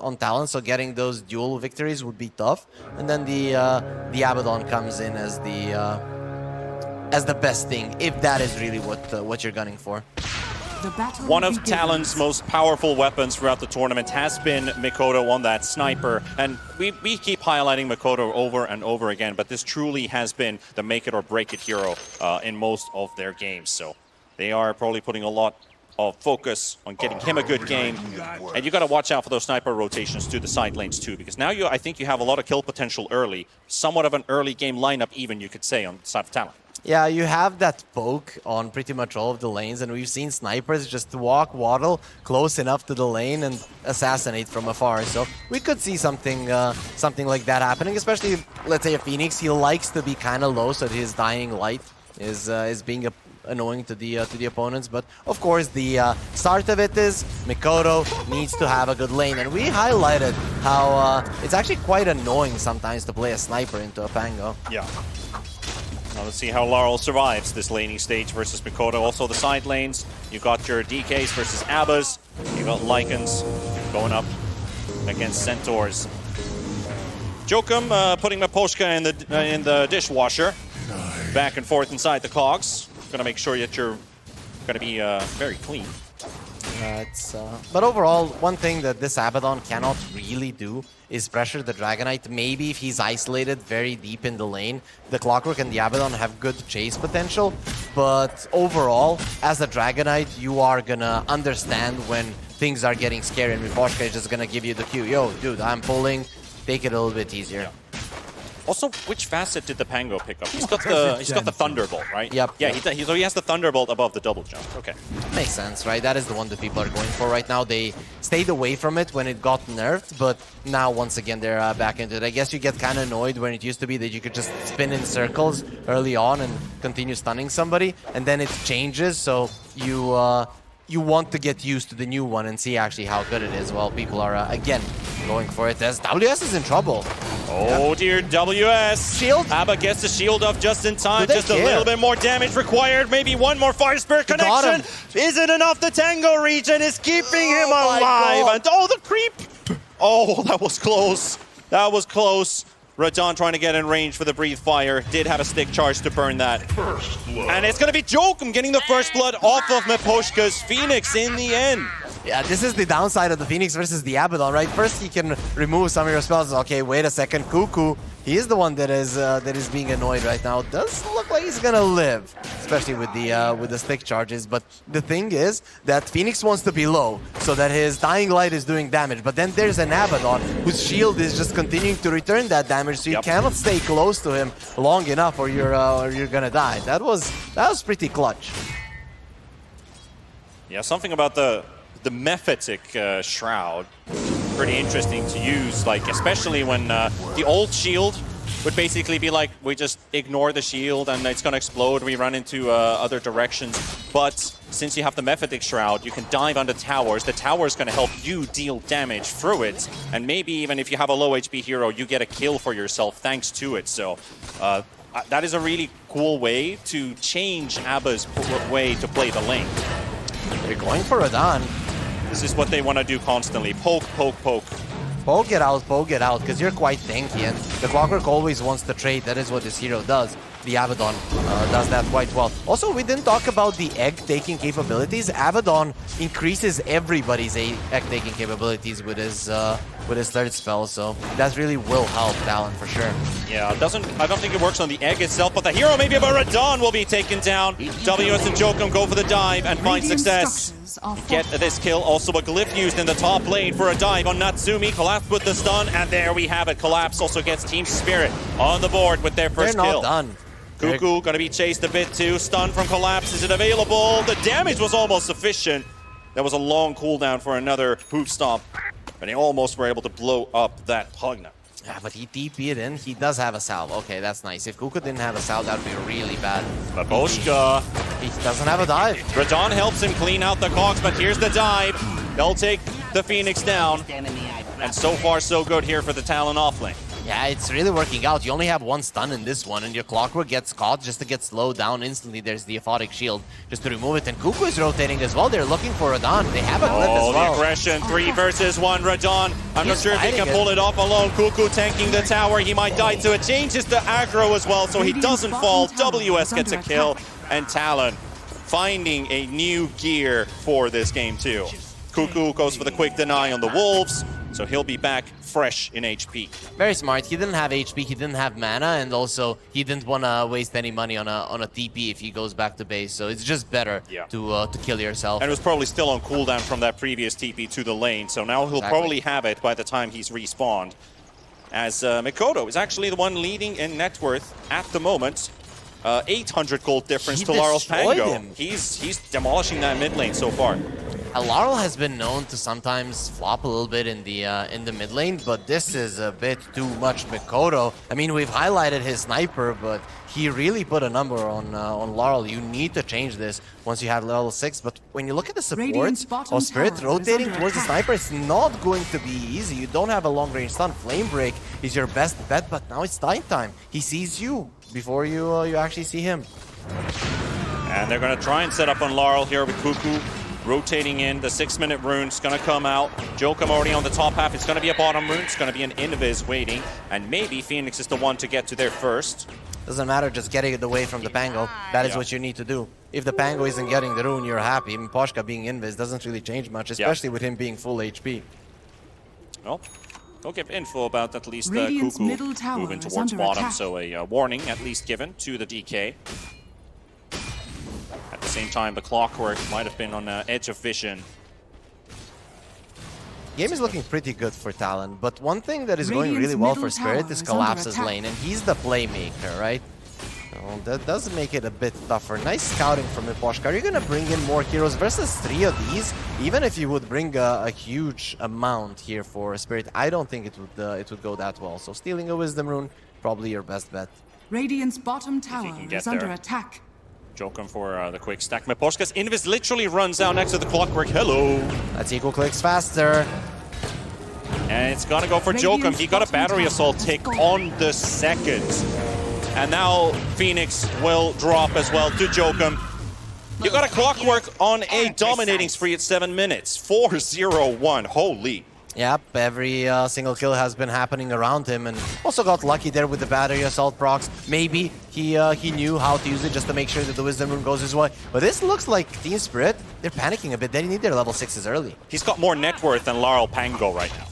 on Talon, so getting those dual victories would be tough. And then the Abaddon comes in as the best thing, if that is really what you're gunning for. One of Talon's most powerful weapons throughout the tournament has been Mikoto on that sniper. And we keep highlighting Mikoto over and over again, but this truly has been the make it or break it hero in most of their games. So they are probably putting a lot of focus on getting him a good game. And you got to watch out for those sniper rotations to the side lanes too, because now I think you have a lot of kill potential early. Somewhat of an early game lineup even, you could say, on the side of Talon. Yeah, you have that poke on pretty much all of the lanes, and we've seen snipers just waddle close enough to the lane and assassinate from afar. So we could see something like that happening, especially, let's say, a Phoenix. He likes to be kind of low, so that his dying light is being annoying to the opponents. But of course, the start of it is Mikoto needs to have a good lane, and we highlighted how it's actually quite annoying sometimes to play a sniper into a Pango. Yeah. Now let's see how Laurel survives this laning stage versus Mikoto. Also the side lanes, you got your DKs versus Abbas. You got Lycans going up against Centaurs. Jokum putting Maposhka in the dishwasher. Back and forth inside the cogs. Gonna make sure that you're gonna be very clean. But overall, one thing that this Abaddon cannot really do is pressure the Dragonite. Maybe if he's isolated very deep in the lane, the Clockwork and the Abaddon have good chase potential. But overall, as a Dragonite, you are gonna understand when things are getting scary, and Miposhka is just gonna give you the cue. Yo, dude, I'm pulling. Take it a little bit easier. Yeah. Also, which facet did the Pango pick up? He's got the Thunderbolt, right? Yep. Yeah, so he has the Thunderbolt above the double jump. Okay. Makes sense, right? That is the one that people are going for right now. They stayed away from it when it got nerfed, but now once again they're back into it. I guess you get kind of annoyed when it used to be that you could just spin in circles early on and continue stunning somebody, and then it changes, so you want to get used to the new one and see actually how good it is. Well, people are again going for it as WS is in trouble. Oh dear, WS. Shield? Abba gets the shield off just in time. Just care? A little bit more damage required. Maybe one more Fire Spirit connection. Isn't enough. The Tango region is keeping him alive. And oh, the creep. Oh, that was close. That was close. Radon trying to get in range for the Breathe Fire. Did have a stick charge to burn that. And it's going to be Jokum getting the first blood off of Miposhka's Phoenix in the end. Yeah, this is the downside of the Phoenix versus the Abaddon, right? First, he can remove some of your spells. Okay, wait a second. Cuckoo, he is the one that is being annoyed right now. Does look like he's gonna live, especially with the stick charges. But the thing is that Phoenix wants to be low so that his dying light is doing damage. But then there's an Abaddon whose shield is just continuing to return that damage, so you cannot stay close to him long enough, or you're gonna die. That was pretty clutch. Yeah, something about the Mephitic Shroud, pretty interesting to use, like especially when the old shield would basically be like, we just ignore the shield and it's gonna explode, we run into other directions. But since you have the Mephitic Shroud, you can dive under towers. The tower is gonna help you deal damage through it, and maybe even if you have a low HP hero, you get a kill for yourself thanks to it. So that is a really cool way to change Abba's way to play the lane. They're going for Radon. This is what they want to do constantly. Poke, poke, poke. Poke it out, because you're quite tanky, and the Clockwork always wants to trade. That is what this hero does. The Abaddon does that quite well. Also, we didn't talk about the egg-taking capabilities. Abaddon increases everybody's egg-taking capabilities with his third spell, so that really will help Talon for sure. Yeah, I don't think it works on the egg itself, but the hero, maybe of Radon, will be taken down. WS and Jokum go for the dive and find success. Get this kill. Also a glyph used in the top lane for a dive on Natsumi. Collapse with the stun, and there we have it. Collapse also gets Team Spirit on the board with their first kill. They're not done. Cuckoo gonna be chased a bit too. Stun from Collapse. Is it available? The damage was almost sufficient. There was a long cooldown for another hoof stomp, and they almost were able to blow up that Pugna. Yeah, but he TP'd in. He does have a salve. Okay, that's nice. If Cuckoo didn't have a salve, that would be really bad. Maposhka. He doesn't have a dive. Radon helps him clean out the cogs, but here's the dive. They'll take the Phoenix down. And so far, so good here for the Talon offlane. Yeah, it's really working out. You only have one stun in this one, and your Clockwork gets caught just to get slowed down instantly. There's the Aphotic Shield just to remove it, and Cuckoo is rotating as well. They're looking for Radon. They have a clip as well. The aggression, 3 versus 1. Radon, I'm not sure if he can pull it off alone. Cuckoo tanking the tower. He might die to it. Changes the aggro as well, so he doesn't fall. WS gets a kill, and Talon finding a new gear for this game too. Cuckoo goes for the quick deny on the Wolves, so he'll be back fresh in HP. Very smart. He didn't have HP, he didn't have mana, and also he didn't want to waste any money on a TP if he goes back to base. So it's just better to kill yourself. And it was probably still on cooldown from that previous TP to the lane, so now he'll probably have it by the time he's respawned. As Mikoto is actually the one leading in net worth at the moment. 800 gold difference to Larl's Pango. He's demolishing that mid lane so far. Larl has been known to sometimes flop a little bit in the mid lane, but this is a bit too much Mikoto. I mean, we've highlighted his sniper, but he really put a number on Larl. You need to change this once you have level 6, but when you look at the supports of Spirit rotating towards the sniper, it's not going to be easy. You don't have a long range stun. Flame Break is your best bet, but now it's time. He sees you before you actually see him. And they're going to try and set up on Larl here with Cuckoo. Rotating in, the 6-minute rune's gonna come out. Jokum already on the top half. It's gonna be a bottom rune. It's gonna be an Invis waiting. And maybe Phoenix is the one to get to there first. Doesn't matter, just getting it away from the Pango. That is what you need to do. If the Pango isn't getting the rune, you're happy. Even Poshka being Invis doesn't really change much, especially with him being full HP. Well, we'll give info about at least Cuckoo moving towards bottom. So a warning at least given to the DK. At the same time, the Clockwork might have been on the edge of vision. Game is looking pretty good for Talon, but one thing that is going really well for Spirit is Collapse's lane, and he's the playmaker, right? So that does make it a bit tougher. Nice scouting from Miposhka. Are you going to bring in more heroes versus 3 of these? Even if you would bring a huge amount here for Spirit, I don't think it would go that well. So stealing a Wisdom Rune, probably your best bet. Radiant's bottom tower is under attack. Jokum for the quick stack. Miposhka's Invis literally runs out next to the Clockwork. Hello! That's equal clicks faster. And it's gonna go for Jokum. He got a battery assault tick on the second. And now Phoenix will drop as well to Jokum. You got a Clockwork on a dominating spree at 7 minutes. 4-0-1. Holy. Yep, every single kill has been happening around him, and also got lucky there with the battery assault procs. Maybe he knew how to use it just to make sure that the Wisdom Rune goes his way. But this looks like Team Spirit, they're panicking a bit. They need their level 6s early. He's got more net worth than Larl Pango right now.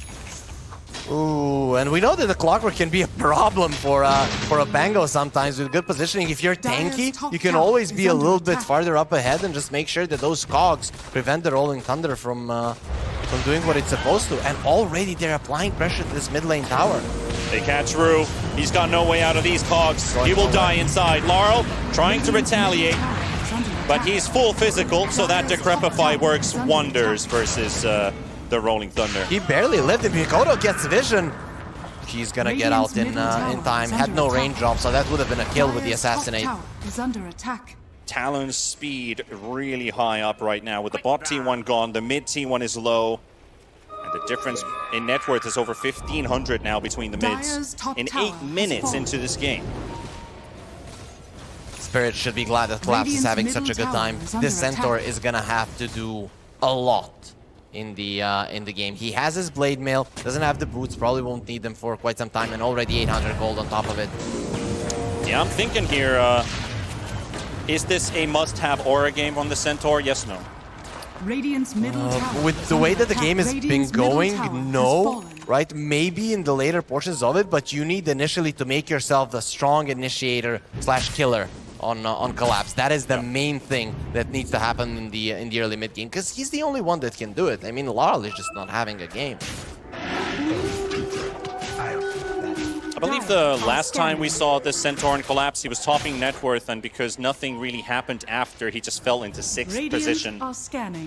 Ooh, and we know that the Clockwork can be a problem for a Pango sometimes with good positioning. If you're tanky, you can always be a little bit farther up ahead and just make sure that those cogs prevent the Rolling Thunder from doing what it's supposed to. And already they're applying pressure to this mid lane tower. They catch Rue. He's got no way out of these cogs. He will die inside. Larl trying to retaliate, but he's full physical, so that Decrepify works wonders versus the Rolling Thunder. He barely lived, and Mikoto gets vision. He's gonna get out in time. Had no range drop, so that would have been a kill with the Assassinate. Is under attack. Talon's speed really high up right now with the bot T1 gone. The mid T1 is low. And the difference in net worth is over 1,500 now between the mids in 8 minutes into this game. Spirit should be glad that Collapse is having such a good time. This Centaur is gonna have to do a lot in the game. He has his Blade Mail, doesn't have the boots, probably won't need them for quite some time, and already 800 gold on top of it. Yeah, I'm thinking here, is this a must-have aura game on the Centaur? Yes, no. Radiant's middle tower with the way that the game has been going, no, right? Maybe in the later portions of it, but you need initially to make yourself the strong initiator / killer on Collapse. That is the main thing that needs to happen in the early mid game, because he's the only one that can do it. I mean, Larl is just not having a game. I believe the last time we saw this Centaur in Collapse, he was topping net worth, and because nothing really happened after, he just fell into 6th position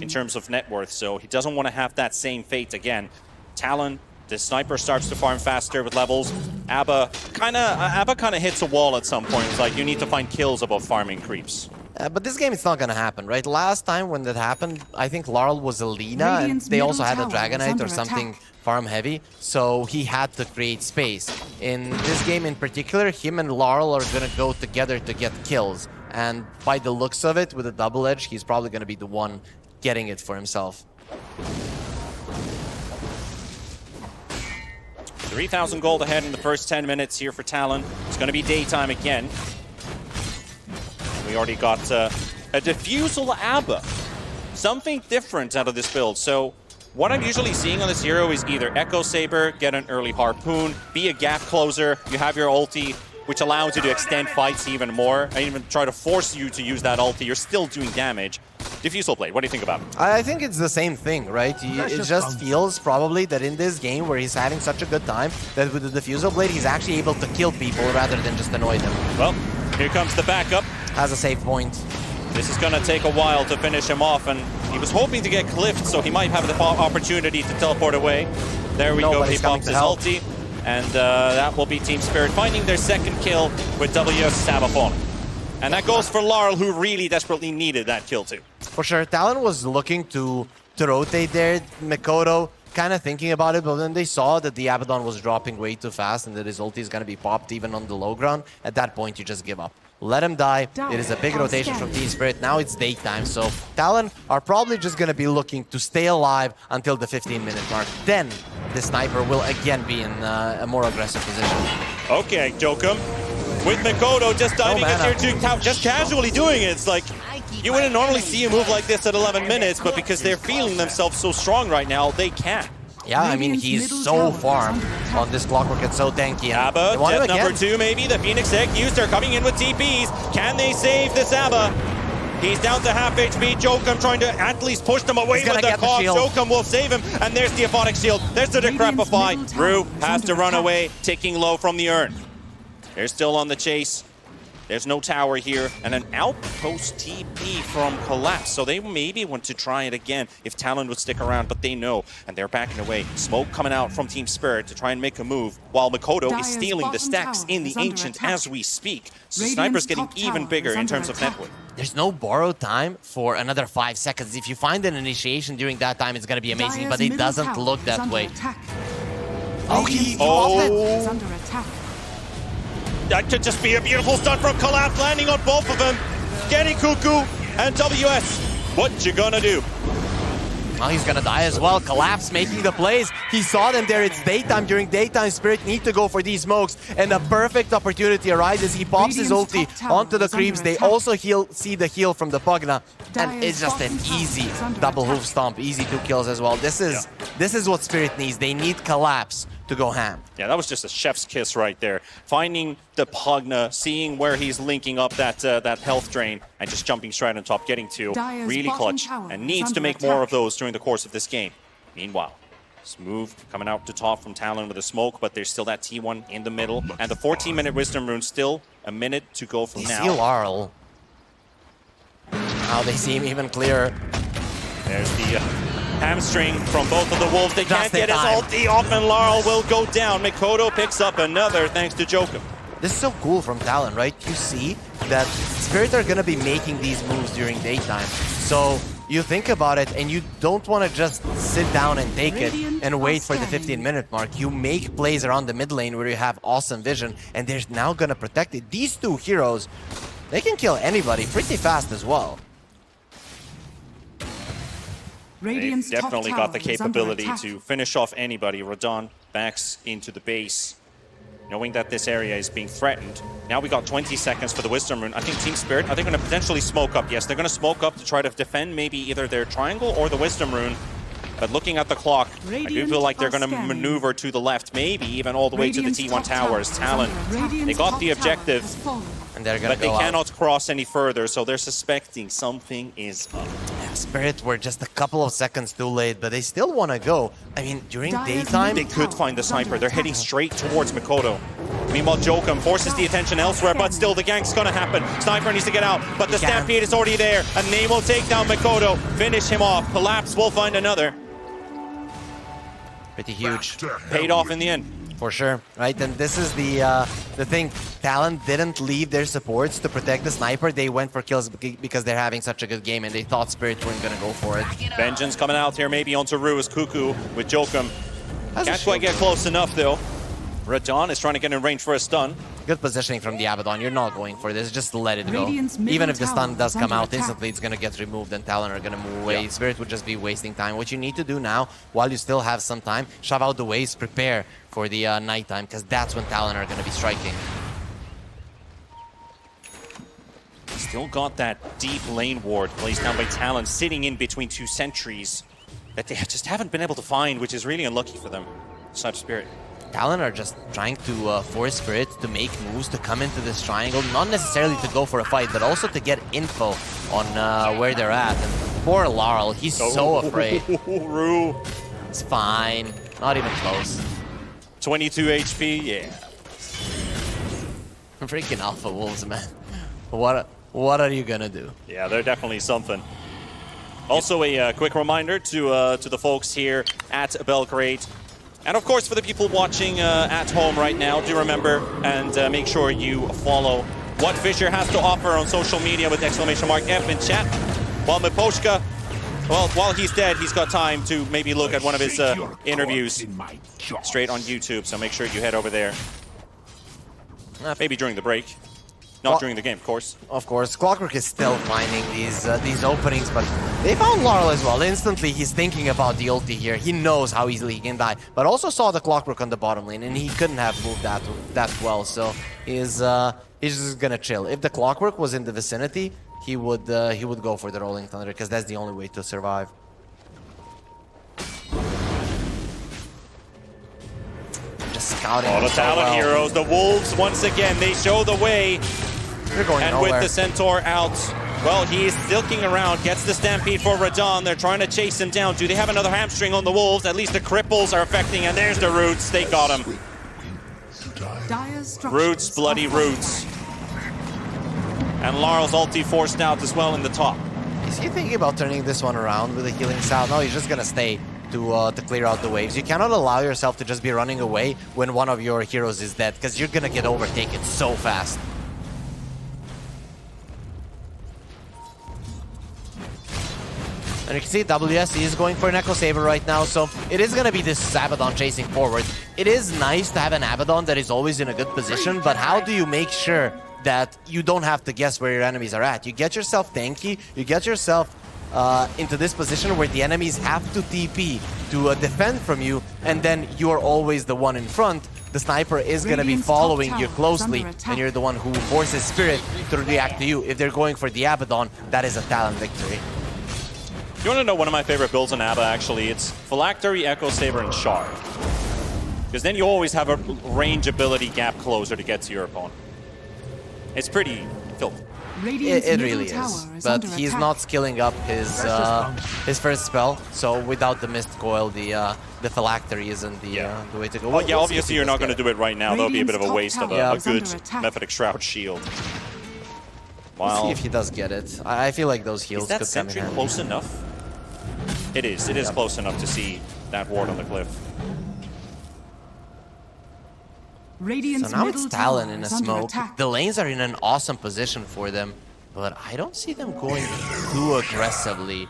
in terms of net worth, so he doesn't want to have that same fate again. Talon, the sniper starts to farm faster with levels. Abba kind of hits a wall at some point. It's like you need to find kills above farming creeps. But this game, it's not gonna happen, right? Last time when that happened, I think Larl was a Lina, and Radiant's they also middle had a tower is Dragonite under or something attack. farm heavy, so he had to create space. In this game in particular, him and Larl are gonna go together to get kills. And by the looks of it, with a double edge, he's probably gonna be the one getting it for himself. 3,000 gold ahead in the first 10 minutes here for Talon. It's going to be daytime again. We already got a Diffusal Abba. Something different out of this build. So what I'm usually seeing on this hero is either Echo Saber, get an early Harpoon, be a gap closer, you have your ulti, which allows you to extend fights even more, and even try to force you to use that ulti. You're still doing damage. Diffusal Blade, what do you think about it? I think it's the same thing, right? It just feels probably that in this game where he's having such a good time, that with the Diffusal Blade, he's actually able to kill people rather than just annoy them. Well, here comes the backup. Has a save point. This is going to take a while to finish him off, and he was hoping to get cliffed, so he might have the opportunity to teleport away. There we go, he pops his ulti, and that will be Team Spirit finding their second kill with WS Sabafon. And that goes for Larl, who really desperately needed that kill too. For sure, Talon was looking to rotate there. Mikoto kind of thinking about it, but then they saw that the Abaddon was dropping way too fast and that his ulti is going to be popped even on the low ground. At that point, you just give up. Let him die. It is a big rotation from Team Spirit. Now it's daytime, so Talon are probably just going to be looking to stay alive until the 15-minute mark. Then the sniper will again be in a more aggressive position. Okay, Jokum. With Mikoto just diving in here too, just casually doing it. It's like, you wouldn't normally see a move like this at 11 minutes, but because they're feeling themselves so strong right now, they can. Yeah, I mean, he's so farm on this Clockwork, it's so tanky. Abba, death number 2 maybe, the Phoenix Egg used, they're coming in with TPs. Can they save this Abba? He's down to half HP, Jokum trying to at least push them away with the cog. Jokum will save him, and there's the Aphonic Shield. There's the Decrepify. Rue has to run away, ticking low from the urn. They're still on the chase. There's no tower here, and an outpost TP from Collapse. So they maybe want to try it again if Talon would stick around, but they know, and they're backing away. Smoke coming out from Team Spirit to try and make a move, while Mikoto is stealing the stacks in the Ancient as we speak. So Sniper's getting even bigger in terms of network. There's no borrowed time for another 5 seconds. If you find an initiation during that time, it's going to be amazing, but it doesn't look that way. Oh, he oh. under attack. That could just be a beautiful stun from Collapse, landing on both of them. Getting Cuckoo and WS. What you gonna do? Well, he's gonna die as well. Collapse making the plays. He saw them there. It's daytime. During daytime, Spirit need to go for these smokes. And a perfect opportunity arises. He pops his ulti onto the creeps. They also see the heal from the Pugna. And it's just an easy double hoof stomp. Easy 2 kills as well. This is what Spirit needs. They need Collapse to go ham. Yeah, that was just a chef's kiss right there. Finding the Pugna, seeing where he's linking up that health drain, and just jumping straight on top, getting 2. Really clutch, and needs to make more of those during the course of this game. Meanwhile, Smooth coming out to top from Talon with a smoke, but there's still that T1 in the middle. And the 14-minute Wisdom Rune, still a minute to go from now. They see Larl. Now they see him even clearer. There's the hamstring from both of the Wolves. They can't get his ulti off, and Larl will go down. Mikoto picks up another thanks to Jokum. This is so cool from Talon, right? You see that Spirit are going to be making these moves during daytime. So you think about it, and you don't want to just sit down and take it and wait for the 15-minute mark. You make plays around the mid lane where you have awesome vision, and they're now going to protect it. These 2 heroes, they can kill anybody pretty fast as well. They've definitely got the capability to finish off anybody. Radon backs into the base, knowing that this area is being threatened. Now we got 20 seconds for the Wisdom Rune. I think Team Spirit, are they going to potentially smoke up? Yes, they're going to smoke up to try to defend maybe either their triangle or the Wisdom Rune. But looking at the clock, I do feel like they're going to maneuver to the left, maybe even all the way to the T1 towers. Talon, they got the objective, and they're gonna but they cannot cross any further, so they're suspecting something is up. Spirit were just a couple of seconds too late, but they still want to go. I mean, during daytime, they could find the sniper. They're heading straight towards Mikoto. Meanwhile, Jokum forces the attention elsewhere, but still the gank's gonna happen. Sniper needs to get out, but the Stampede is already there, and they will take down Mikoto, finish him off. Collapse will find another. Pretty huge. Paid off in the end. For sure, right? And this is the the thing, Talon didn't leave their supports to protect the sniper. They went for kills because they're having such a good game and they thought Spirit weren't gonna go for it. Vengeance coming out here, maybe onto Ru as Cuckoo with Jokum. Can't quite get close enough though. Radon is trying to get in range for a stun. Good positioning from the Abaddon. You're not going for this. Just let it go. Radiant's Even if the middle stun tower does is come under out attack. instantly, it's going to get removed and Talon are going to move away. Yeah. Spirit would just be wasting time. What you need to do now, while you still have some time, shove out the waves, prepare for the nighttime, because that's when Talon are going to be striking. Still got that deep lane ward placed down by Talon, sitting in between two sentries that they just haven't been able to find, which is really unlucky for them. Such Spirit. Talon are just trying to force Spirit to make moves, to come into this triangle, not necessarily to go for a fight, but also to get info on where they're at. And poor Laurel, he's so afraid. Ru. It's fine. Not even close. 22 HP, yeah. Freaking Alpha Wolves, man. What are you gonna do? Yeah, they're definitely something. Also, a quick reminder to the folks here at Belgrade. And of course, for the people watching at home right now, do remember and make sure you follow what Fissure has to offer on social media with !F in chat. While Miposhka, well, while he's dead, he's got time to maybe look at one of his interviews straight on YouTube. So make sure you head over there. Maybe during the break. Not during the game, of course. Of course, Clockwork is still finding these openings, but they found Laurel as well. Instantly, he's thinking about the ulti here. He knows how easily he can die, but also saw the Clockwork on the bottom lane, and he couldn't have moved that well. So he's just gonna chill. If the Clockwork was in the vicinity, he would go for the Rolling Thunder because that's the only way to survive. Just scouting. Oh, the so Talon well. heroes, the Wolves, once again, they show the way. They're going And nowhere. with the Centaur out, well, he's stilking around, gets the Stampede for Radon. They're trying to chase him down. Do they have another hamstring on the Wolves? At least the cripples are affecting, and there's the Roots. They got him. Dire's structures Roots, bloody are Roots. And Laurel's ulti forced out as well in the top. Is he thinking about turning this one around with a healing salve? No, he's just gonna stay to clear out the waves. You cannot allow yourself to just be running away when one of your heroes is dead, because you're gonna get overtaken so fast. And you can see WS is going for an Echo Saber right now, so it is going to be this Abaddon chasing forward. It is nice to have an Abaddon that is always in a good position, but how do you make sure that you don't have to guess where your enemies are at? You get yourself tanky, you get yourself into this position where the enemies have to TP to defend from you, and then you're always the one in front. The sniper is going to be Radiant's top following you tower is closely, under attack. and you're the one who forces Spirit to react to you. If they're going for the Abaddon, that is a Talon victory. You want to know one of my favorite builds in ABBA, actually? It's Phylactery, Echo Saber, and Shard. Because then you always have a range ability gap closer to get to your opponent. It's pretty filthy. Radiant's It middle really tower is, but under he's attack. not skilling up his first spell, so without the Mist Coil, the Phylactery isn't the way to go. Well, yeah, obviously you're not going to do it right now. That would be a bit of a waste of a Radiant's good top tower is under Mephitic Shroud shield. We'll see Wow. if he does get it. I feel like those heals Is that could come in sentry handy. close enough? It is. It is close enough to see that ward on the cliff. Radiant's So now it's middle Talon tower in a is under smoke. attack. The lanes are in an awesome position for them, but I don't see them going too aggressively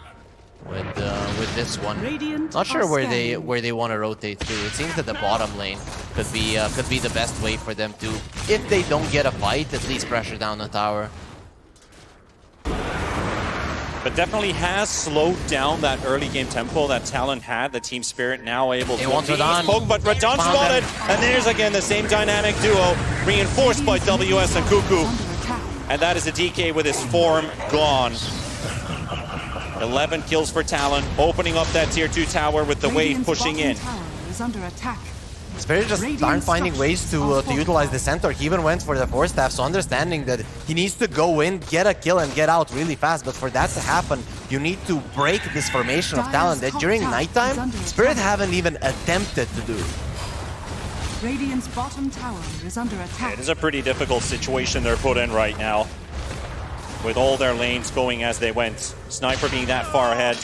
with this one. Radiant Not sure are where scanning. they want to rotate through. It seems that the bottom lane could be the best way for them to, if they don't get a fight, at least pressure down the tower. But definitely has slowed down that early game tempo that Talon had. The team spirit now able They to want Radon. poke, but Radon Found spotted. them. And there's again the same dynamic duo, reinforced by WS and Cuckoo. Under attack. And that is a DK with his form gone. 11 kills for Talon, opening up that tier 2 tower with the wave Radiant's pushing bottom in. tower is under attack. Spirit just Radiant aren't finding ways structures to are utilize the fortified. centaur. He even went for the force staff, so understanding that he needs to go in, get a kill, and get out really fast. But for that to happen, you need to break this formation of Dire's Talon that top during tower is nighttime, under Spirit attack. haven't even attempted to do. Radiant's bottom tower is under attack. It is a pretty difficult situation they're put in right now, with all their lanes going as they went. Sniper being that far ahead.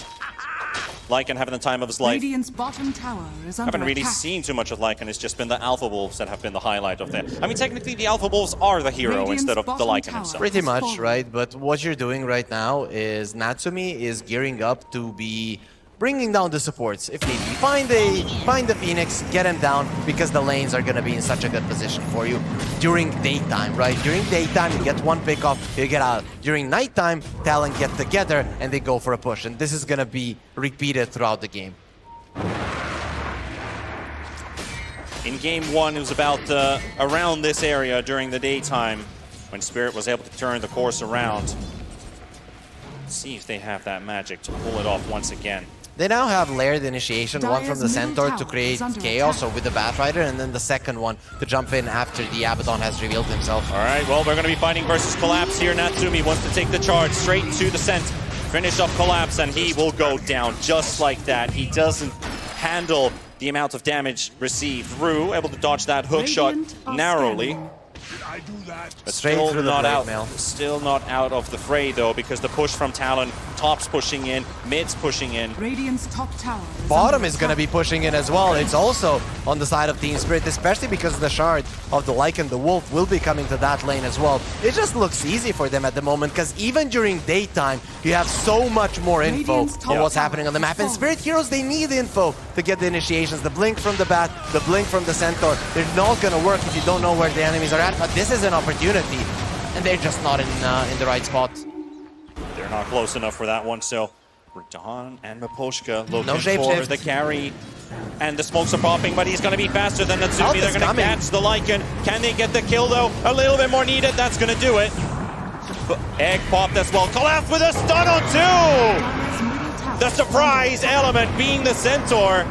Lycan having the time of his life. Radiant's bottom tower is under Haven't really attack. seen too much of Lycan. It's just been the Alpha Wolves that have been the highlight of that. I mean, technically, the Alpha Wolves are the hero Radiant's instead of the bottom Lycan tower. himself. Pretty much, Forward. right? But what you're doing right now is Natsumi is gearing up to be bringing down the supports if need be. Find the Phoenix, get him down, because the lanes are gonna be in such a good position for you during daytime, right? During daytime, you get one pick off, you get out. During nighttime, Talon get together and they go for a push, and this is gonna be repeated throughout the game. In game 1, it was about around this area during the daytime when Spirit was able to turn the course around. Let's see if they have that magic to pull it off once again. They now have layered initiation, one from the Dire's middle Centaur to tower create is under chaos, attack. or with the Batrider, and then the second one to jump in after the Abaddon has revealed himself. All right, well, we're going to be fighting versus Collapse here. Natsumi wants to take the charge straight to the Cent, finish up Collapse, and he will go down just like that. He doesn't handle the amount of damage received. Rue able to dodge that hook shot Radiant are narrowly. scanning. But Straight still through the not blade out. mail. Still not out of the fray though, because the push from Talon, top's pushing in, mid's pushing in. Radiant's top tower is Bottom under is going to be attack. pushing in as well. It's also on the side of Team Spirit, especially because the shard of the Lycan, the Wolf, will be coming to that lane as well. It just looks easy for them at the moment, because even during daytime, you have so much more info Radiant's top on what's tower happening on the map. And is Spirit Heroes, they need info to get the initiations. The blink from the Bat, the blink from the Centaur. They're not going to work if you don't know where the enemies are at, but this is an opportunity, and they're just not in the right spot. They're not close enough for that one, so Radon and Miposhka looking shape for shift. the carry. And the smokes are popping, but he's going to be faster than Help Natsumi. is They're going to coming. catch the Lycan. Can they get the kill, though? A little bit more needed. That's going to do it. But Egg popped as well. Collapse with a stun on 2! Dire's middle tower The is surprise under attack. element being the Centaur.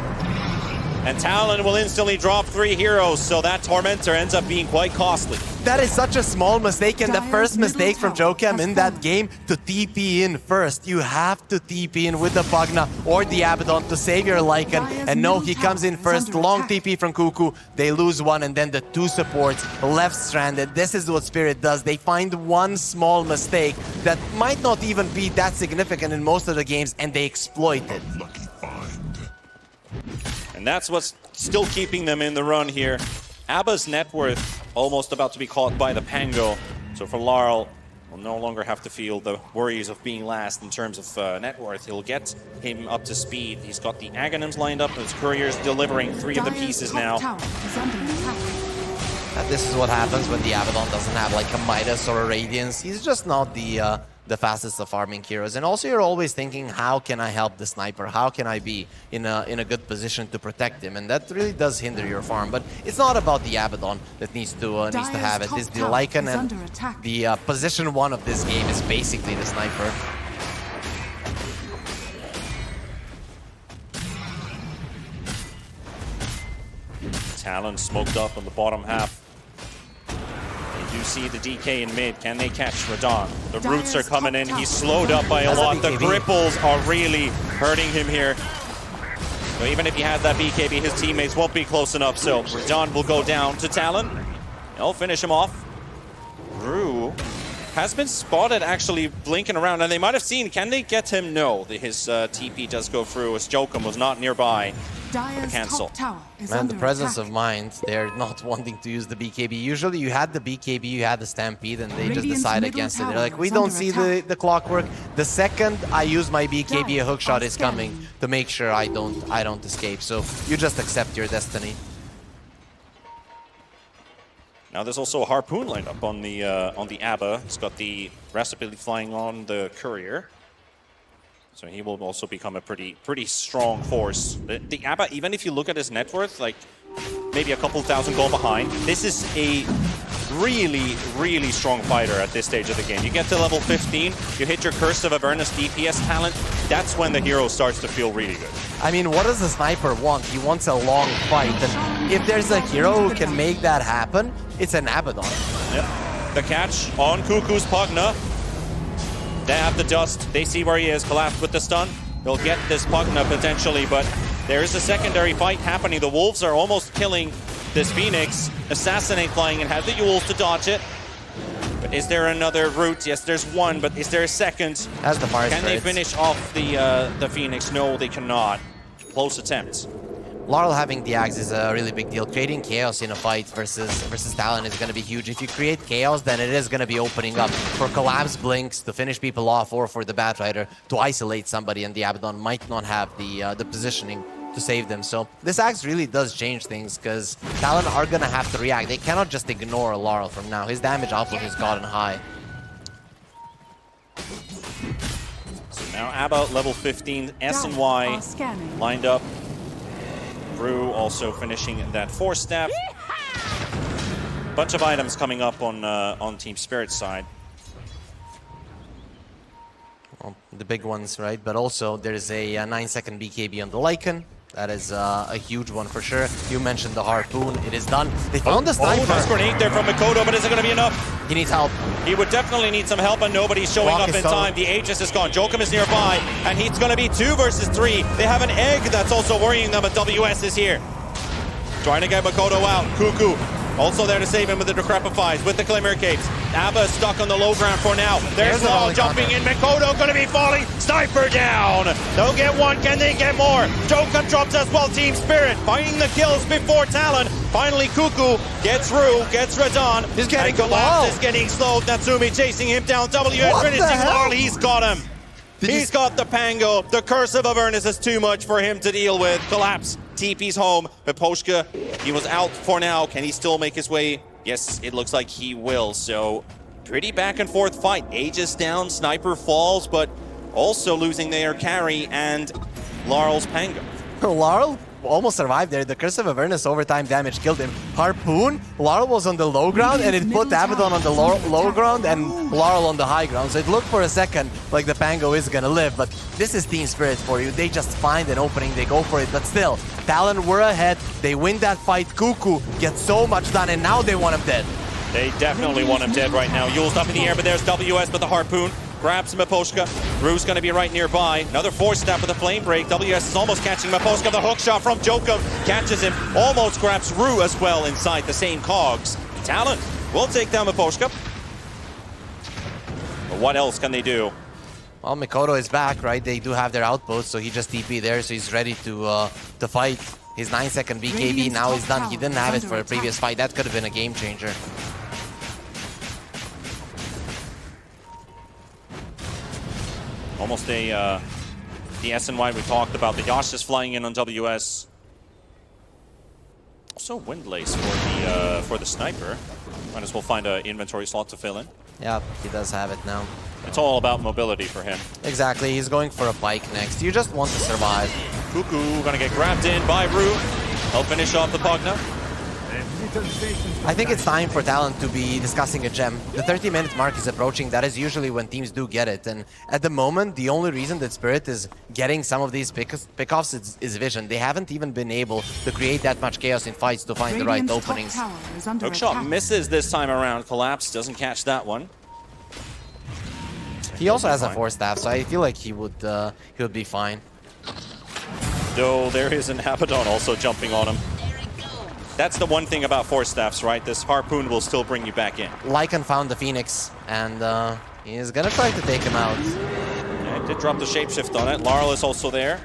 And Talon will instantly drop 3 heroes, so that Tormentor ends up being quite costly. That is such a small mistake, and the Dire's first middle mistake from tower Jokem has in that fallen. game to TP in first. You have to TP in with the Pugna or the Abaddon to save your Lycan. Dire's And no, middle he comes in tower is first, under long attack. TP from Cuckoo. They lose one, and then the 2 supports left stranded. This is what Spirit does. They find one small mistake that might not even be that significant in most of the games, and they exploit it. And that's what's still keeping them in the run here. Abba's net worth almost about to be caught by the Pango. So for Larl, will no longer have to feel the worries of being last in terms of net worth. He'll get him up to speed. He's got the Aghanims lined up, and his couriers delivering 3 of the Dire's pieces top now. tower is under attack. And this is what happens when the Abaddon doesn't have like a Midas or a Radiance. He's just not the fastest of farming heroes. And also you're always thinking, how can I help the sniper? How can I be in a good position to protect him? And that really does hinder your farm. But it's not about the Abaddon that needs to have it. Dire's It's the top Lycan, tower is and under attack. the position 1 of this game is basically the sniper. Talon smoked up on the bottom half. They do see the DK in mid. Can they catch Radon? The roots are Dire's coming in. top He's tower slowed up by a That's a lot. The BKB. cripples are really hurting him here. So even if he has that BKB, his teammates won't be close enough. So Radon will go down to Talon. They'll finish him off. Rue has been spotted actually blinking around, and they might have seen. Can they get him? No. His TP does go through as Jokum was not nearby. Dire's cancel. top tower is Man, under the presence attack. of mind, they're not wanting to use the BKB. Usually you had the BKB, you had the Stampede, and they just Radiant's decide middle against it. They're tower like, we is don't under see attack. the clockwork. The second I use my BKB, a Dire hook shot are is coming scanning. to make sure I don't escape. So you just accept your destiny. Now there's also a Harpoon lined up on the Abba. He's got the recipe flying on the Courier. So he will also become a pretty strong force. The Abba, even if you look at his net worth, like maybe a couple thousand gold behind, this is a really strong fighter at this stage of the game. You get to level 15, you hit your Curse of Avernus DPS talent, that's when the hero starts to feel really good. I mean, what does the sniper want? He wants a long fight. And if there's a hero who can make that happen, it's an Abaddon. Yep. The catch on Cuckoo's Pugna. They have the dust. They see where he is. Collapsed with the stun. They'll get this Pugna potentially, but there is a secondary fight happening. The Wolves are almost killing this Phoenix. Assassinate flying and have the Yules to dodge it. But is there another route? Yes, there's one, but is there a second? As the fire Can they spirits. finish off the Phoenix? No, they cannot. Close attempts. Laurel having the axe is a really big deal. Creating chaos in a fight versus Talon is going to be huge. If you create chaos, then it is going to be opening up for collapse blinks to finish people off, or for the Batrider to isolate somebody, and the Abaddon might not have the positioning to save them. So this axe really does change things, because Talon are going to have to react. They cannot just ignore Laurel from now. His damage output has gotten high. So now Abba level 15, S and Y lined up. Rue also finishing that 4-step. Bunch of items coming up on Team Spirit's side. Well, the big ones, right? But also there's a 9-second BKB on the Lycan. That is a huge one for sure. You mentioned the harpoon. It is done. They found the sniper. Nice grenade there from Mikoto, but is it going to be enough? He needs help. He would definitely need some help, and nobody's showing up in time. The Aegis is gone. Joachim is nearby, and he's going to be 2 versus 3. They have an egg that's also worrying them, but WS is here. Trying to get Mikoto out. Cuckoo also there to save him with the Decrepifies, with the Glimmer Capes. Abba stuck on the low ground for now. There's Law jumping in. Mikoto going to be falling. Sniper down. They'll get one. Can they get more? Joachim drops as well. Team Spirit finding the kills before Talon. Finally, Cuckoo gets Rue, gets Radon. He's getting Collapse is getting slowed. Natsumi chasing him down. WS finishing Laurel. He's got him. He's got the Pango. The Curse of Avernus is too much for him to deal with. Collapse. TP's home. Miposhka, he was out for now. Can he still make his way? Yes, it looks like he will. So, pretty back and forth fight. Aegis down, Sniper falls, but also losing their carry and Laurel's Pango. Laurel almost survived there. The Curse of Avernus overtime damage killed him. Harpoon, Laurel was on the low ground, and it put Abaddon on the low ground and Laurel on the high ground. So it looked for a second like the Pango is gonna live, but this is Team Spirit for you. They just find an opening, they go for it, but still, Talon were ahead, they win that fight. Cuckoo gets so much done, and now they want him dead. They definitely want him dead right now. Yule's up in the air, but there's WS with the Harpoon. Grabs Miposhka. Rue's going to be right nearby. Another 4-step with a flame break. WS is almost catching Miposhka. The hook shot from Joachim catches him. Almost grabs Rue as well inside the same cogs. Talon will take down Miposhka. But what else can they do? Well, Mikoto is back, right? They do have their outpost, so he just TP there, so he's ready to fight. His 9-second BKB, now he's done. He didn't have it for a previous fight. That could have been a game changer. Almost the SNY we talked about. The Yasha's flying in on WS. Also Windlace for the Sniper. Might as well find an inventory slot to fill in. Yeah, he does have it now. It's all about mobility for him. Exactly, he's going for a bike next. You just want to survive. Cuckoo gonna get grabbed in by Rue. He'll finish off the Pugna. I think it's time for Talon to be discussing a gem. The 30-minute mark is approaching. That is usually when teams do get it. And at the moment, the only reason that Spirit is getting some of these pickoffs is vision. They haven't even been able to create that much chaos in fights to find the right openings. Hook shot misses this time around. Collapse doesn't catch that one. He also has a 4-staff, so I feel like he would be fine. Though there is an Abaddon also jumping on him. That's the one thing about 4-staffs, right? This Harpoon will still bring you back in. Lycan found the Phoenix, and he's gonna try to take him out. Yeah, did drop the shapeshift on it. Laurel is also there.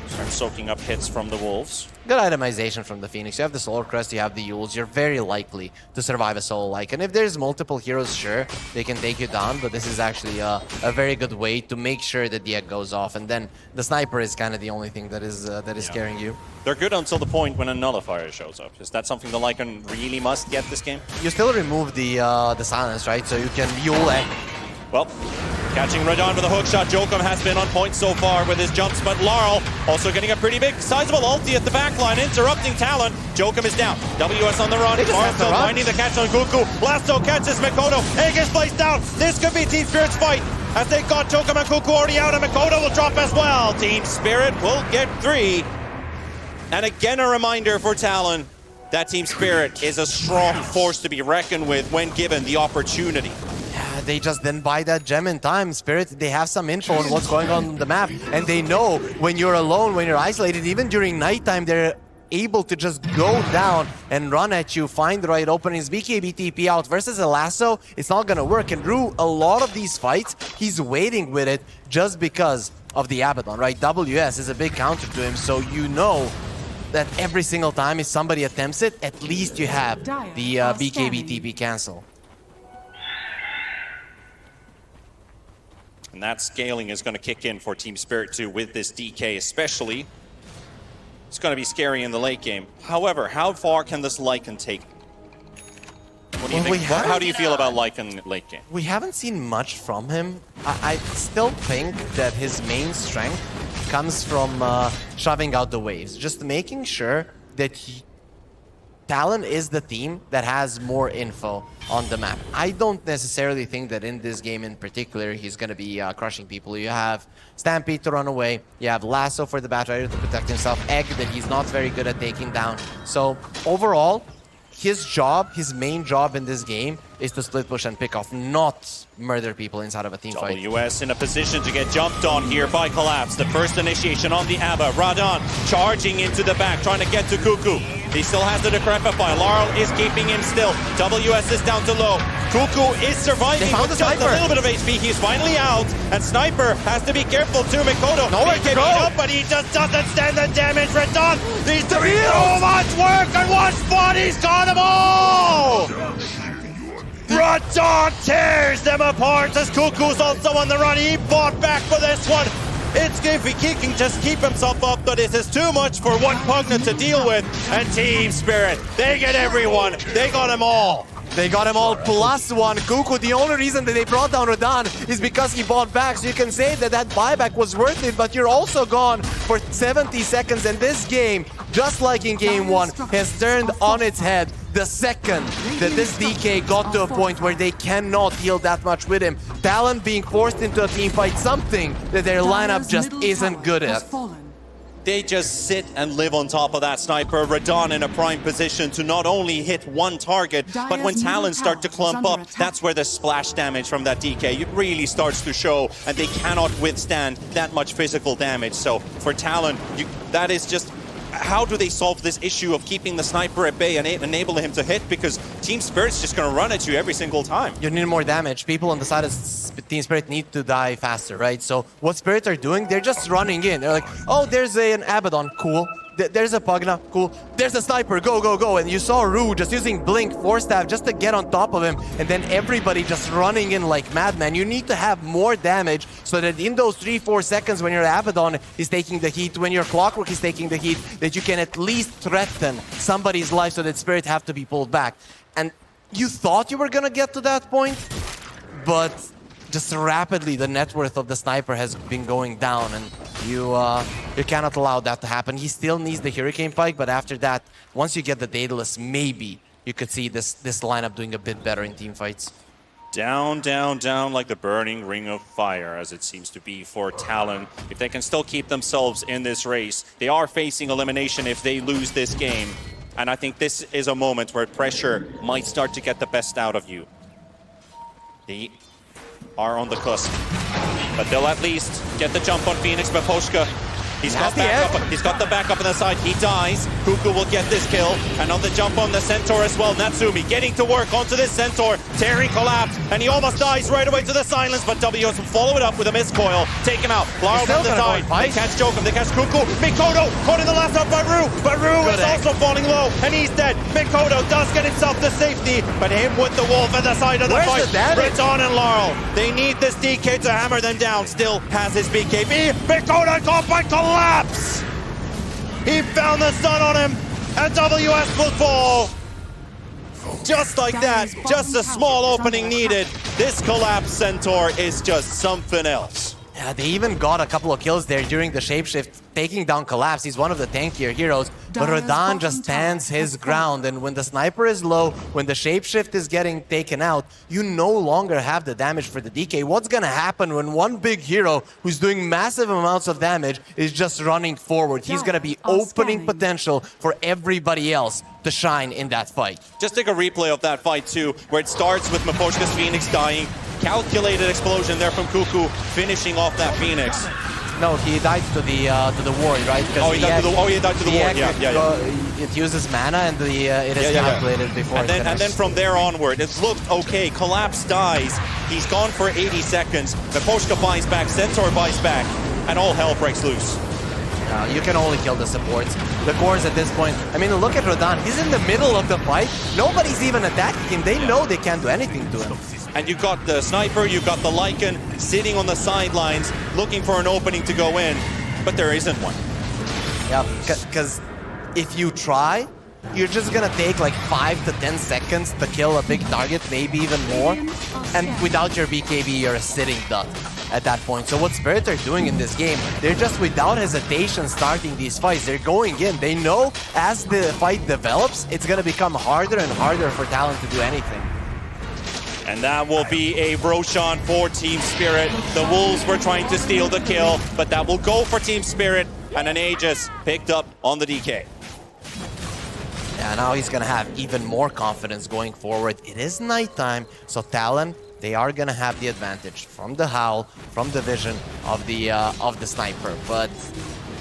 Starts soaking up hits from the Wolves. Good itemization from the Phoenix. You have the Solar Crest, you have the Yules. You're very likely to survive a solo Lycan. If there's multiple heroes, sure, they can take you down, but this is actually a very good way to make sure that the egg goes off, and then the Sniper is kind of the only thing that is scaring you. They're good until the point when a Nullifier shows up. Is that something the Lycan really must get this game? You still remove the silence, right? So you can Yule egg. Well, catching Radon with a hook shot. Joachim has been on point so far with his jumps, but Laurel also getting a pretty big, sizable ulti at the back line, interrupting Talon. Joachim is down. WS on the run. Laurel still finding the catch on Cuckoo. Blasto catches Mikoto. Egg is placed down. This could be Team Spirit's fight, as they've got Joachim and Cuckoo already out, and Mikoto will drop as well. Team Spirit will get 3. And again, a reminder for Talon that Team Spirit is a strong force to be reckoned with when given the opportunity. They just didn't buy that gem in time. Spirit, they have some info on what's going on the map, and they know when you're alone, when you're isolated, even during nighttime, they're able to just go down and run at you, find the right openings. BKB TP out versus a lasso, it's not gonna work. And Rue, a lot of these fights, he's waiting with it just because of the Abaddon, right? WS is a big counter to him, so you know that every single time if somebody attempts it, at least you have the BKB TP cancel. And that scaling is going to kick in for Team Spirit 2 with this DK especially. It's going to be scary in the late game. However, how far can this Lycan take? What do you think? How do you feel about Lycan late game? We haven't seen much from him. I still think that his main strength comes from shoving out the waves. Just making sure that Talon is the team that has more info on the map. I don't necessarily think that in this game in particular he's going to be crushing people. You have Stampede to run away, you have Lasso for the Batrider to protect himself, Egg that he's not very good at taking down. So overall, his main job in this game is to split push and pick off, not murder people inside of a team fight. WS in a position to get jumped on here by Collapse. The first initiation on the Abba. Radon charging into the back, trying to get to Cuckoo. He still has the Decrepify. Laurel is keeping him still. WS is down to low. Cuckoo is surviving with just a little bit of HP. He's finally out, and Sniper has to be careful too. Mikoto nowhere to go, up, but he just doesn't stand the damage. Radon needs to be so much work on one spot. He's got them all. Radon tears them apart as Cuckoo's also on the run. He fought back for this one. It's if he can just keep himself up, but this is too much for one Pugna to deal with. And Team Spirit, they get everyone. They got them all. They got him all plus one. Cuckoo, the only reason that they brought down Radon is because he bought back. So you can say that that buyback was worth it, but you're also gone for 70 seconds. And this game, just like in game one, has turned on its head the second that this DK got to a point where they cannot deal that much with him. Talon being forced into a team fight, something that their lineup just isn't good at. They just sit and live on top of that Sniper. Radon in a prime position to not only hit one target, but when Talons start to clump up, that's where the splash damage from that DK it really starts to show, and they cannot withstand that much physical damage. So for Talon, that is just... How do they solve this issue of keeping the Sniper at bay and enable him to hit? Because Team Spirit's just going to run at you every single time. You need more damage. People on the side of Team Spirit need to die faster, right? So what Spirit are doing, they're just running in. They're like, oh, there's an Abaddon, cool. There's a Pugna, cool. There's a Sniper, go, go, go. And you saw Rue just using Blink, Force Staff just to get on top of him. And then everybody just running in like madmen. You need to have more damage so that in those 3-4 seconds when your Abaddon is taking the heat, when your Clockwork is taking the heat, that you can at least threaten somebody's life so that Spirit have to be pulled back. And you thought you were gonna get to that point, but just rapidly the net worth of the Sniper has been going down, and you cannot allow that to happen. He still needs the Hurricane Pike, but after that, once you get the Daedalus, maybe you could see this lineup doing a bit better in team fights. Down, down, down like the burning ring of fire, as it seems to be for Talon. If they can still keep themselves in this race, they are facing elimination if they lose this game. And I think this is a moment where pressure might start to get the best out of you. They are on the cusp, but they'll at least get the jump on Phoenix. Maposhka, he's got the backup on the side. He dies. Cuckoo will get this kill, and on the jump on the Centaur as well. Natsumi getting to work onto this Centaur. Terry collapsed, and he almost dies right away to the silence, but WS will follow it up with a miscoil. Take him out. Laurel on the side. They catch Jokum, they catch Cuckoo. Mikoto caught in the last up by Rue, but Rue is also falling low, and he's dead. Mikoto does get himself to safety, but him with the wolf at the side of the fight. Breton and Laurel, they need this DK to hammer them down. Still has his BKB. Mikoto caught by Collapse. He found the sun on him, and WS will fall. Just like that, just a small opening needed. This Collapse Centaur is just something else. Yeah, they even got a couple of kills there during the shapeshift, taking down Collapse. He's one of the tankier heroes, but Radon just stands his ground. And when the Sniper is low, when the shapeshift is getting taken out, you no longer have the damage for the DK. What's gonna happen when one big hero who's doing massive amounts of damage is just running forward? He's gonna be opening potential for everybody else to shine in that fight. Just take a replay of that fight too, where it starts with Maposhka's Phoenix dying. Calculated explosion there from Cuckoo, finishing off that Phoenix. No, he died to the ward, right? Oh, he died to the ward. Yeah. It uses mana and it is calculated before. And then from there onward, it looked okay. Collapse dies. He's gone for 80 seconds. Miposhka buys back. Centaur buys back, and all hell breaks loose. You can only kill the supports. The cores at this point. I mean, look at Rodan. He's in the middle of the fight. Nobody's even attacking him. They know they can't do anything to him. And you've got the sniper, you've got the Lycan sitting on the sidelines, looking for an opening to go in, but there isn't one. Yeah, because if you try, you're just gonna take like 5 to 10 seconds to kill a big target, maybe even more. And without your BKB, you're a sitting duck at that point. So what Spirit are doing in this game, they're just without hesitation starting these fights. They're going in. They know as the fight develops, it's gonna become harder and harder for Talon to do anything. And that will be a Roshan for Team Spirit. The Wolves were trying to steal the kill, but that will go for Team Spirit. And an Aegis picked up on the DK. Yeah, now he's gonna have even more confidence going forward. It is nighttime, so Talon, they are gonna have the advantage from the Howl, from the vision of the sniper. But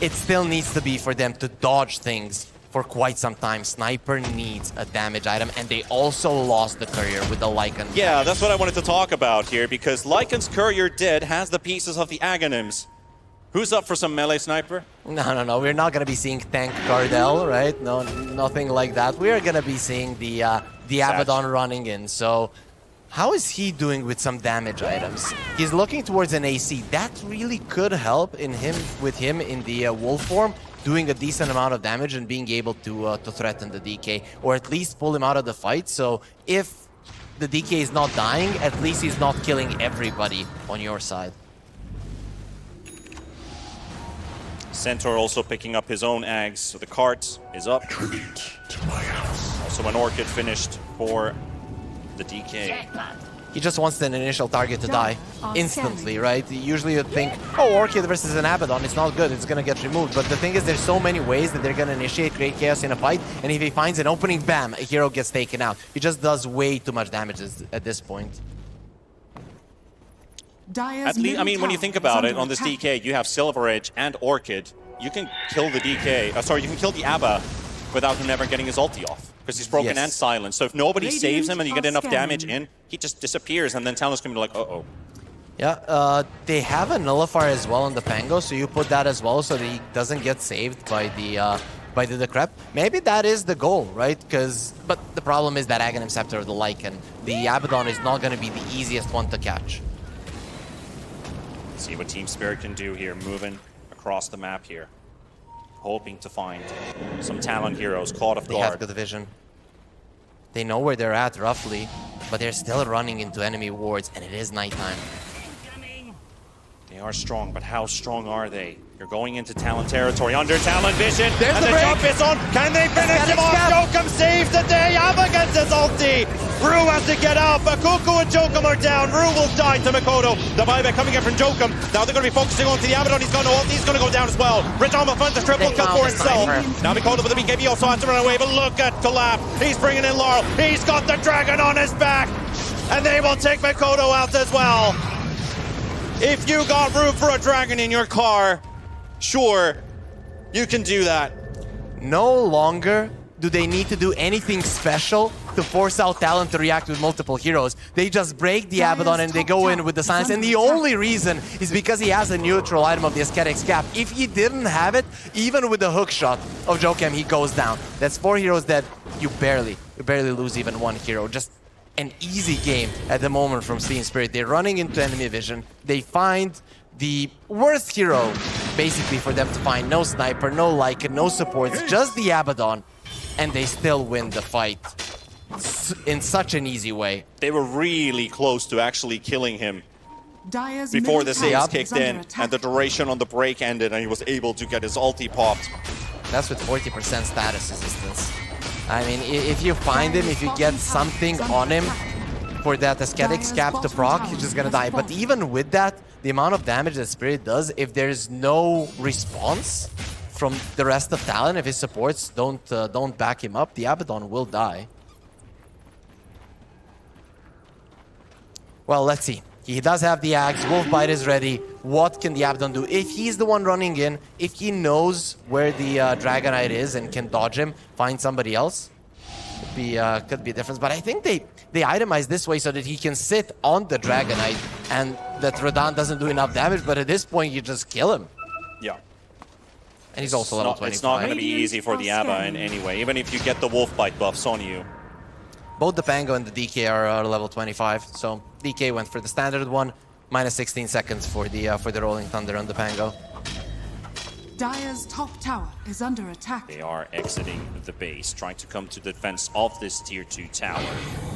it still needs to be for them to dodge things for quite some time. Sniper needs a damage item, and they also lost the courier with the Lycan. Yeah, that's what I wanted to talk about here, because Lycan's courier dead has the pieces of the Aghanims. Who's up for some melee sniper? No. We're not gonna be seeing tank Cardell, right? No, nothing like that. We are gonna be seeing the Abaddon running in. So how is he doing with some damage items? He's looking towards an AC. That really could help with him in the wolf form, doing a decent amount of damage and being able to threaten the DK, or at least pull him out of the fight. So if the DK is not dying, at least he's not killing everybody on your side. Centaur also picking up his own Ags, so the cart is up. Tribute to my house. Also an Orchid finished for the DK. He just wants an initial target to die instantly, right? Usually you'd think, oh, Orchid versus an Abaddon, it's not good, it's gonna get removed. But the thing is, there's so many ways that they're gonna initiate Great Chaos in a fight, and if he finds an opening, bam, a hero gets taken out. He just does way too much damage at this point. At least, I mean, when you think about it, on this DK, you have Silver Edge and Orchid. You can kill the DK, you can kill the Abba without him never getting his ulti off, because he's broken and silenced. So if nobody saves him and you get enough damage in, he just disappears, and then Talon's gonna be like, uh-oh. Yeah, they have a nullifier as well on the Pango, so you put that as well so that he doesn't get saved by the Decrep. Maybe that is the goal, right? But the problem is that Aghanim Scepter of the Lycan. The Abaddon is not gonna be the easiest one to catch. See what Team Spirit can do here, moving across the map here. Hoping to find some Talon heroes caught off guard. They have good vision. They know where they're at, roughly, but they're still running into enemy wards, and it is nighttime. They are strong, but how strong are they? You're going into Talon territory, under Talon vision, There's and the jump is on. Can they finish him off? Jokum saves the day. Abba gets his ulti. Rue has to get out, but Kuku and Jokum are down. Rue will die to Mikoto. The buyback coming in from Jokum. Now they're going to be focusing on to the Abaddon. He's going to ult. He's going to go down as well. Richama finds a triple kill for himself. Now Mikoto with the BKB also has to run away, but look at Collab. He's bringing in Laurel. He's got the dragon on his back, and they will take Mikoto out as well. If you got room for a dragon in your car, sure, you can do that. No longer do they need to do anything special to force out Talon to react with multiple heroes. They just break the Abaddon and they go in with the silence. And the only reason is because he has a neutral item of the Ascetic's Cap. If he didn't have it, even with the hook shot of Jokem, he goes down. That's 4 heroes that you barely lose even 1 hero. Just an easy game at the moment from Team Spirit. They're running into enemy vision. They find the worst hero, basically, for them to find. No sniper, no Lycan, no supports, just the Abaddon. And they still win the fight in such an easy way. They were really close to actually killing him before the saves kicked in, and the duration on the break ended, and he was able to get his ulti popped. That's with 40% status resistance. I mean, if you find him, if you get something on him for that Ascetic's Cap to proc, he's just gonna die. But even with that, the amount of damage that Spirit does, if there's no response from the rest of Talon, if his supports don't back him up, the Abaddon will die. Well, let's see. He does have the axe. Wolfbite is ready. What can the Abaddon do? If he's the one running in, if he knows where the Dragonite is and can dodge him, find somebody else, could be a difference. But I think they itemize this way so that he can sit on the Dragonite and that Radahn doesn't do enough damage. But at this point, you just kill him. Yeah. And he's also level 25. It's not going to be easy for the Abba in any way, even if you get the Wolfbite buffs on you. Both the Pango and the DK are level 25, so DK went for the standard one, minus 16 seconds for the Rolling Thunder on the Pango. Dire's top tower is under attack. They are exiting the base, trying to come to the defense of this tier 2 tower.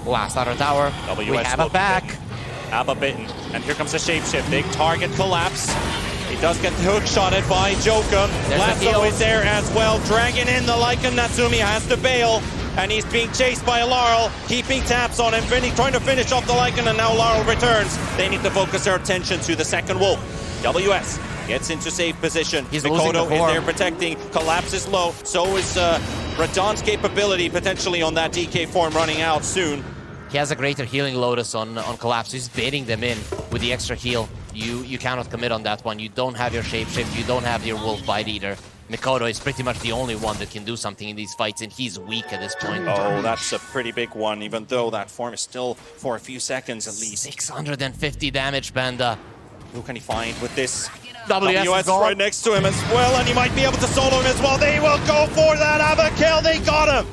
Last outer tower, we have a back. Abba bitten, and here comes the shapeshift. Big target collapse. He does get hook shotted by Jokum. Lasso is there as well, dragging in the Lycan. Natsumi has to bail. And he's being chased by a Laurel, keeping tabs on him, trying to finish off the Lycan, and now Laurel returns. They need to focus their attention to the second wolf. WS gets into safe position. Mikoto is there protecting, Collapse is low, so is Radahn's capability potentially on that DK form running out soon. He has a greater healing Lotus on Collapse. He's baiting them in with the extra heal. You cannot commit on that one. You don't have your shapeshift, you don't have your wolf bite either. Mikoto is pretty much the only one that can do something in these fights, and he's weak at this point. Oh, that's a pretty big one, even though that form is still for a few seconds at least. 650 damage, Panda. Who can he find with this? WS is right next to him as well, and he might be able to solo him as well. They will go for that Abba kill. They got him.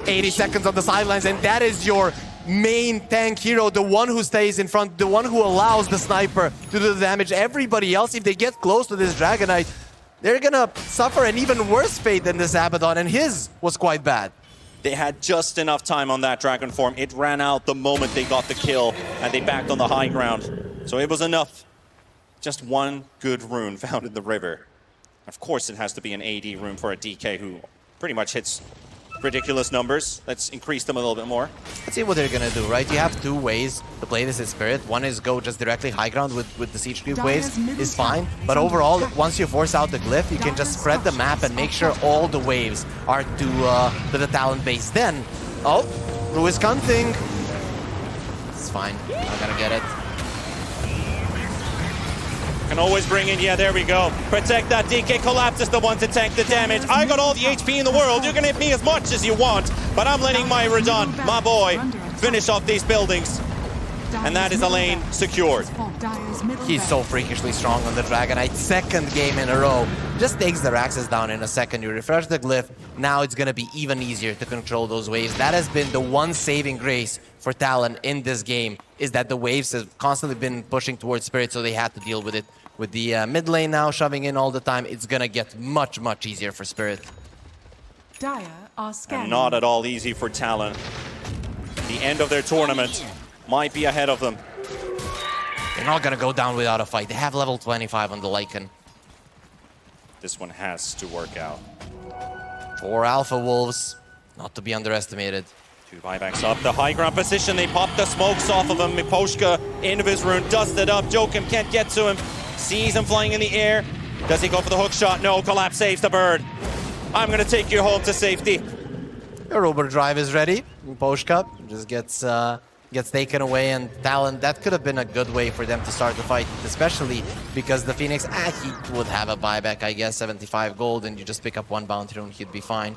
80 seconds on the sidelines, and that is your main tank hero, the one who stays in front, the one who allows the sniper to do the damage. Everybody else, if they get close to this Dragonite, they're gonna suffer an even worse fate than this Abaddon, and his was quite bad. They had just enough time on that dragon form. It ran out the moment they got the kill, and they backed on the high ground. So it was enough. Just one good rune found in the river. Of course it has to be an AD rune for a DK who pretty much hits ridiculous numbers. Let's increase them a little bit more. Let's see what they're gonna do, right? You have two ways to play this in Spirit. One is go just directly high ground with the Siege Cube waves, is fine. But overall, once you force out the glyph, you can just spread the map and make sure all the waves are to the Talon base. Then, oh, Ru is counting. It's fine, not gonna get it. Can always bring in, yeah, there we go. Protect that DK. Collapse is the one to tank the damage. I got all the HP in the world. You can hit me as much as you want, but I'm letting my Radahn, my boy, finish off these buildings. And that is a lane secured. He's so freakishly strong on the Dragonite. Second game in a row. Just takes the Raxes down in a second. You refresh the glyph. Now it's going to be even easier to control those waves. That has been the one saving grace for Talon in this game, is that the waves have constantly been pushing towards Spirit, so they had to deal with it. With the mid lane now shoving in all the time, it's going to get much, much easier for Spirit. Dire are scanning. And not at all easy for Talon. The end of their tournament might be ahead of them. They're not going to go down without a fight. They have level 25 on the Lycan. This one has to work out. 4 Alpha Wolves, not to be underestimated. 2 buybacks up. The high ground position, they pop the smokes off of him. Miposhka into his rune, dusted up. Jokum can't get to him. Sees him flying in the air. Does he go for the hook shot? No, Collapse saves the bird. I'm going to take you home to safety. The Robo Drive is ready. Miposhka just gets taken away, and Talon, that could have been a good way for them to start the fight, especially because the Phoenix, he would have a buyback, I guess, 75 gold, and you just pick up 1 bounty rune, he'd be fine.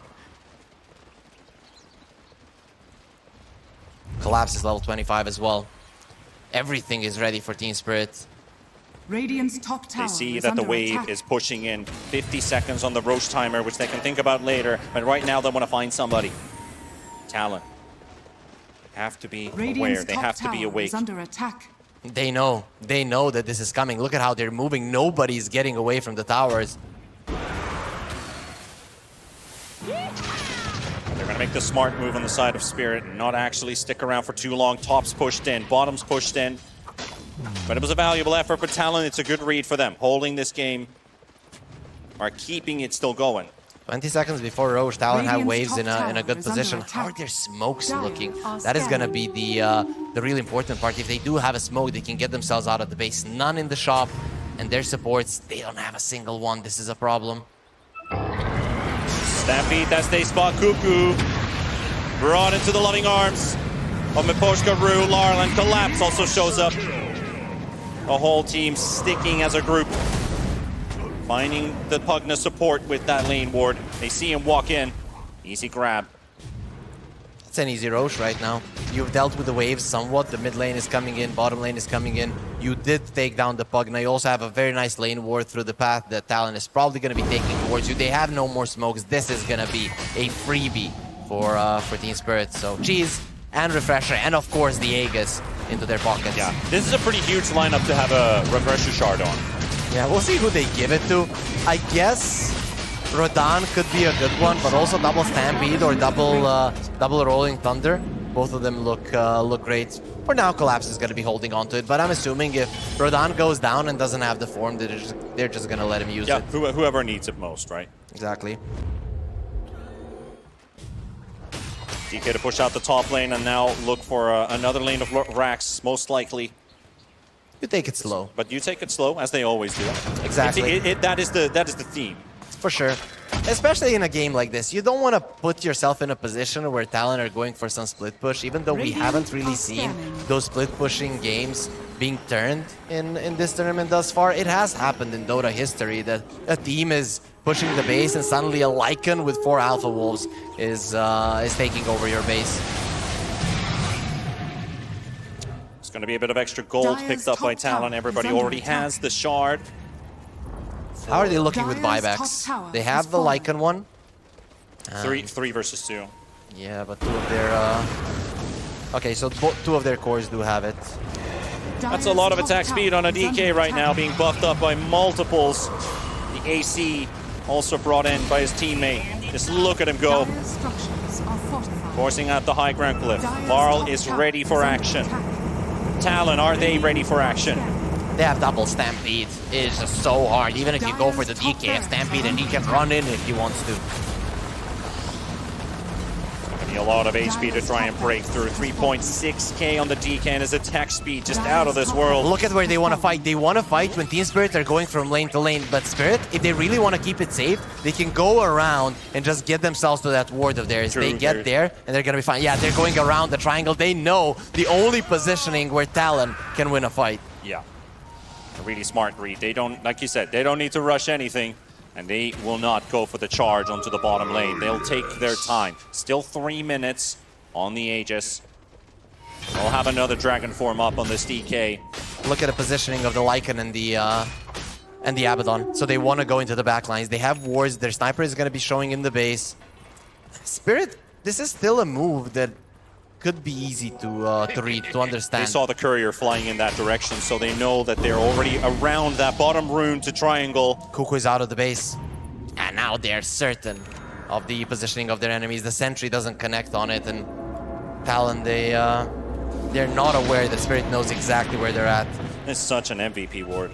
Collapse is level 25 as well. Everything is ready for Team Spirit. Radiant's top tower They see is that the under wave attack. is pushing in 50 seconds on the Roach timer, which they can think about later. But right now, they want to find somebody. Talon. They have to be aware. They have to be awake. Is under attack. They know that this is coming. Look at how they're moving. Nobody's getting away from the towers. They're going to make the smart move on the side of Spirit and not actually stick around for too long. Top's pushed in, bottom's pushed in. But it was a valuable effort for Talon. It's a good read for them. Holding this game, are keeping it still going. 20 seconds before Roche, Talon have Radiant's waves top in a good tower is position. under How are attack. their smokes Dire looking? are That is going to scanning. be the really important part. If they do have a smoke, they can get themselves out of the base. None in the shop, and their supports, they don't have a single one. This is a problem. Stampede, that's they spot Cuckoo. Brought into the loving arms of Miposhka, Ru, Larl, and Collapse also shows up. The whole team sticking as a group. Finding the Pugna support with that lane ward. They see him walk in. Easy grab. It's an easy Roche right now. You've dealt with the waves somewhat. The mid lane is coming in, bottom lane is coming in. You did take down the Pugna. You also have a very nice lane ward through the path that Talon is probably going to be taking towards you. They have no more smokes. This is going to be a freebie for Team Spirit. So cheese and refresher, and of course the Aegis into their pockets. Yeah, this is a pretty huge lineup to have a refresher shard on. Yeah, we'll see who they give it to. I guess Rodan could be a good one, but also double Stampede or double Rolling Thunder. Both of them look great. For now, Collapse is going to be holding on to it, but I'm assuming if Rodan goes down and doesn't have the form, they're just going to let him use it. Yeah, whoever needs it most, right? Exactly. DK to push out the top lane and now look for another lane of Rax, most likely. You take it slow. But you take it slow, as they always do. Exactly. That is the theme. For sure. Especially in a game like this. You don't want to put yourself in a position where Talon are going for some split push, even though we haven't really seen those split pushing games being turned in this tournament thus far. It has happened in Dota history that a team is pushing the base and suddenly a Lycan with 4 Alpha Wolves is taking over your base. It's going to be a bit of extra gold picked up by Talon. Everybody already has the shard. How are they looking with buybacks? They have the Lycan one. Three versus 2. Yeah, but 2 of their... Okay, so 2 of their cores do have it. That's a lot of attack speed on a DK right now, being buffed up by multiples. The AC also brought in by his teammate. Just look at him go. Forcing out the high ground cliff. Larl is ready for action. Talon, are they ready for action? They have double Stampede. It is just so hard. Even if you go for the DK, Stampede and he can run in if he wants to. A lot of HP to try and break through. 3.6k on the DK and his attack speed just out of this world. Look at where they want to fight. They want to fight when Team Spirit are going from lane to lane. But Spirit, if they really want to keep it safe, they can go around and just get themselves to that ward of theirs. They get there and they're going to be fine. Yeah, they're going around the triangle. They know the only positioning where Talon can win a fight. Yeah. A really smart read. They don't, like you said, they don't need to rush anything. And they will not go for the charge onto the bottom lane. They'll take their time. Still 3 minutes on the Aegis. They'll have another Dragon form up on this DK. Look at the positioning of the Lycan and the Abaddon. So they want to go into the backlines. They have wards. Their sniper is going to be showing in the base. Spirit, this is still a move that could be easy to read, to understand. They saw the courier flying in that direction, so they know that they're already around that bottom rune to triangle. Cuckoo is out of the base. And now they're certain of the positioning of their enemies. The sentry doesn't connect on it, and Talon, they're not aware that Spirit knows exactly where they're at. It's such an MVP ward.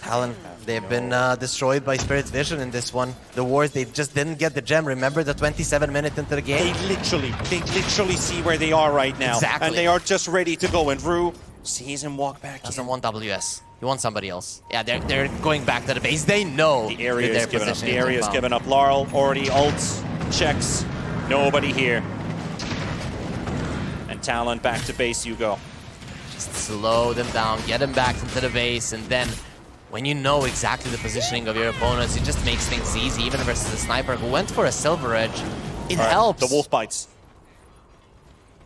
Talon, they've been destroyed by Spirit's vision in this one. The wards, they just didn't get the gem. Remember the 27 minutes into the game? They literally see where they are right now. Exactly. And they are just ready to go. And Rue sees him walk back in. Doesn't want WS. He wants somebody else. Yeah, they're going back to the base. They know the area is given up. The area area is given up. Larl already ults, checks. Nobody here. And Talon back to base you go. Just slow them down, get them back into the base, and then when you know exactly the positioning of your opponents, it just makes things easy, even versus a sniper who went for a silver edge. It helps. The wolf bites.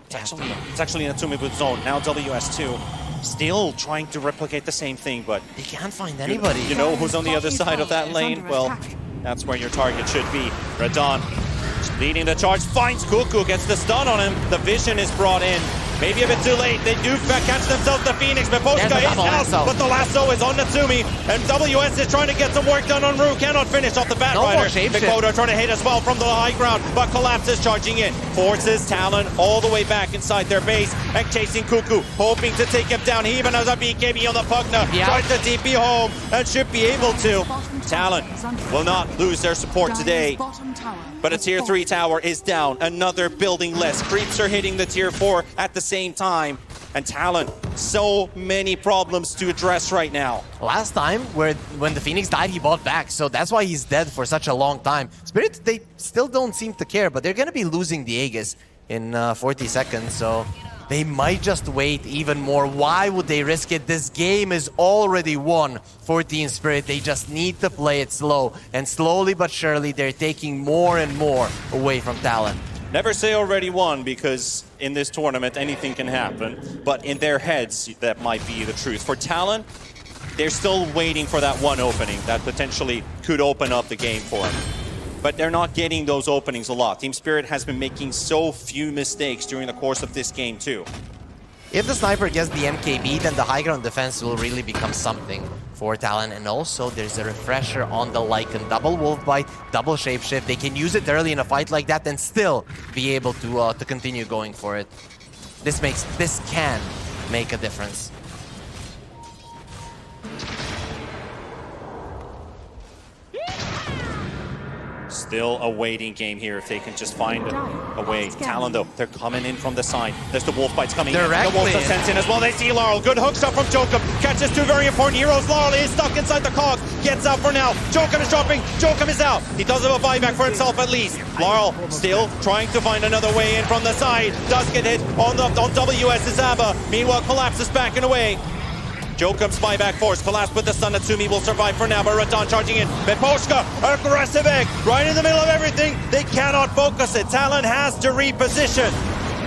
It's actually in a 2-minute zone. Now WS2 still trying to replicate the same thing, but they can't find anybody. You know who's on the other side of that lane? Well, that's where your target should be. Radon leading the charge, finds Cuckoo, gets the stun on him. The vision is brought in. Maybe a bit too late. They do catch themselves the Phoenix. Miposhka is out, but the lasso is on Natsumi. And WS is trying to get some work done on Rue. Cannot finish off the Batrider. Mikoto trying to hit as well from the high ground, but Collapse is charging in. Forces Talon all the way back inside their base and chasing Cuckoo, hoping to take him down. He even has a BKB on the Pugna. Tries to TP home and should be able to. Talon will not lose their support today. But a tier 3 tower is down. Another building less. Creeps are hitting the tier 4 at the same time. And Talon, so many problems to address right now. Last time, when the Phoenix died, he bought back. So that's why he's dead for such a long time. Spirit, they still don't seem to care, but they're going to be losing the Aegis in 40 seconds. So they might just wait even more. Why would they risk it? This game is already won for Team Spirit. They just need to play it slow. And slowly but surely, they're taking more and more away from Talon. Never say already won, because in this tournament anything can happen. But in their heads, that might be the truth. For Talon, they're still waiting for that one opening that potentially could open up the game for them. But they're not getting those openings a lot. Team Spirit has been making so few mistakes during the course of this game too. If the sniper gets the MKB, then the high ground defense will really become something for Talon. And also, there's a refresher on the Lycan. Double Wolf Bite, double Shapeshift. They can use it early in a fight like that and still be able to continue going for it. This can make a difference. Still a waiting game here if they can just find a way. Talon, though, they're coming in from the side. There's the Wolf Bites coming in. The Wolf Descents in as well. They see Laurel. Good hook shot from Jokum. Catches two very important heroes. Laurel is stuck inside the cog. Gets out for now. Jokum is dropping. Jokum is out. He does have a buyback for himself at least. Laurel still trying to find another way in from the side. Does get hit on WS's Abba. Meanwhile, collapses backing away. Jokum's buyback force, collapse with the stun. Natsumi will survive for now, but Radon charging in. Meposhka, aggressive egg, right in the middle of everything. They cannot focus it. Talon has to reposition.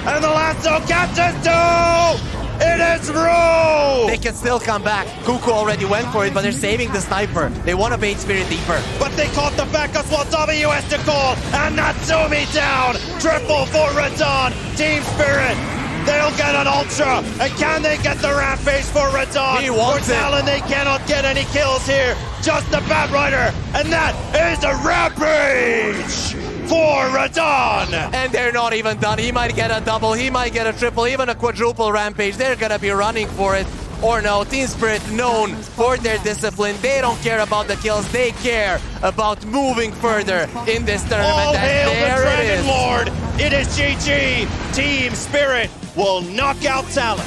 And the lasso catches two! It is Rue! They can still come back. Kuku already went for it, but they're saving the sniper. They want to bait Spirit deeper. But they caught the back as well. WS to call, and Natsumi down. Triple for Radon. Team Spirit. They'll get an Ultra, and can they get the Rampage for Radon? He wants for Talon, they cannot get any kills here. Just the Batrider, and that is a Rampage for Radon. And they're not even done. He might get a double, he might get a triple, even a quadruple Rampage. They're gonna be running for it. Or no, Team Spirit known for their discipline. They don't care about the kills, they care about moving further in this tournament. All hail the Dragon it is. Lord. It is GG. Team Spirit will knock out Talon.